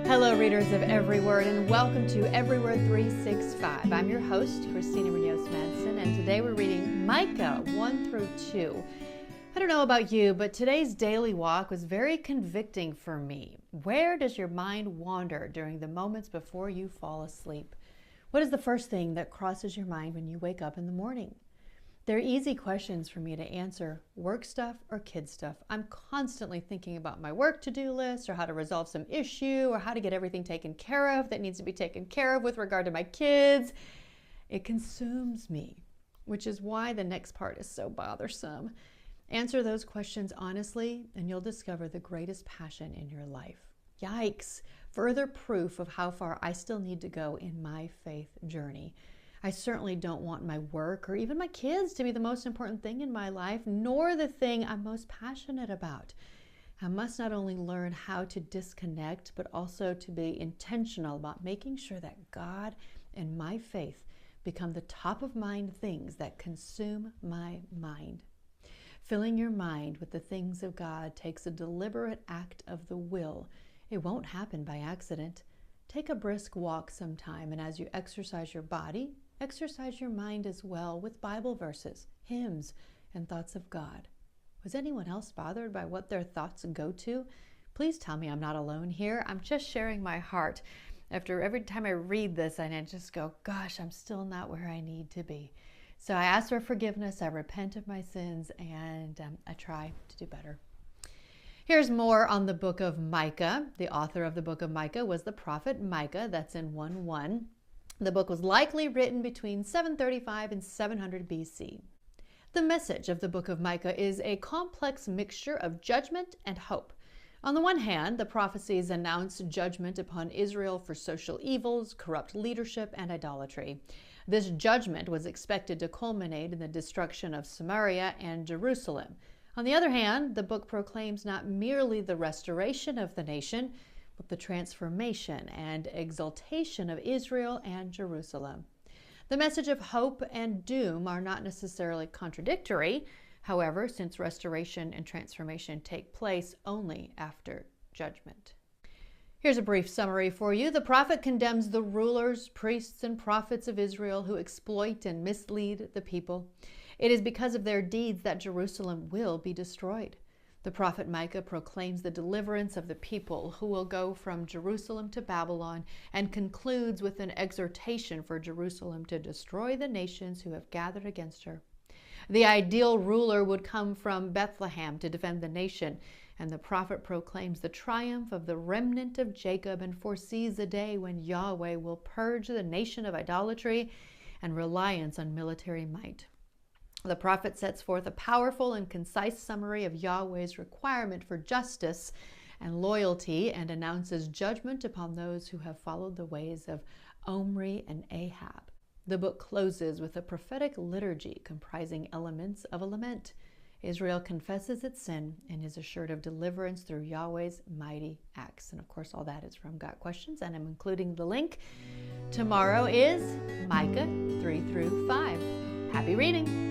Hello, readers of Every Word, and welcome to Every Word 365. I'm your host, Christina and today we're reading Micah 1 through 2. I don't know about you, but today's daily walk was very convicting for me. Where does your mind wander during the moments before you fall asleep? What is the first thing that crosses your mind when you wake up in the morning? They're easy questions for me to answer. Work stuff or kid stuff. I'm constantly thinking about my work to-do list or how to resolve some issue or how to get everything taken care of that needs to be taken care of with regard to my kids. It consumes me, which is why the next part is so bothersome. Answer those questions honestly, and you'll discover the greatest passion in your life. Yikes! Further proof of how far I still need to go in my faith journey. I certainly don't want my work or even my kids to be the most important thing in my life, nor the thing I'm most passionate about. I must not only learn how to disconnect, but also to be intentional about making sure that God and my faith become the top of mind things that consume my mind. Filling your mind with the things of God takes a deliberate act of the will. It won't happen by accident. Take a brisk walk sometime, and as you exercise your body, exercise your mind as well with Bible verses, hymns, and thoughts of God. Was anyone else bothered by what their thoughts go to? Please tell me I'm not alone here. I'm just sharing my heart. After every time I read this, I just go, gosh, I'm still not where I need to be. So I ask for forgiveness, I repent of my sins, and I try to do better. Here's more on the book of Micah. The author of the book of Micah was the prophet Micah. That's in 1:1. The book was likely written between 735 and 700 BC. The message of the book of Micah is a complex mixture of judgment and hope. On the one hand, the prophecies announce judgment upon Israel for social evils, corrupt leadership, and idolatry. This judgment was expected to culminate in the destruction of Samaria and Jerusalem. On the other hand, the book proclaims not merely the restoration of the nation, but the transformation and exaltation of Israel and Jerusalem. The message of hope and doom are not necessarily contradictory. However, since restoration and transformation take place only after judgment. Here's a brief summary for you. The prophet condemns the rulers, priests, and prophets of Israel who exploit and mislead the people. It is because of their deeds that Jerusalem will be destroyed. The prophet Micah proclaims the deliverance of the people who will go from Jerusalem to Babylon and concludes with an exhortation for Jerusalem to destroy the nations who have gathered against her. The ideal ruler would come from Bethlehem to defend the nation, and the prophet proclaims the triumph of the remnant of Jacob and foresees a day when Yahweh will purge the nation of idolatry and reliance on military might. The prophet sets forth a powerful and concise summary of Yahweh's requirement for justice and loyalty and announces judgment upon those who have followed the ways of Omri and Ahab. The book closes with a prophetic liturgy comprising elements of a lament. Israel confesses its sin and is assured of deliverance through Yahweh's mighty acts. And of course, all that is from Got Questions, and I'm including the link. Tomorrow is Micah 3 through 5. Happy reading!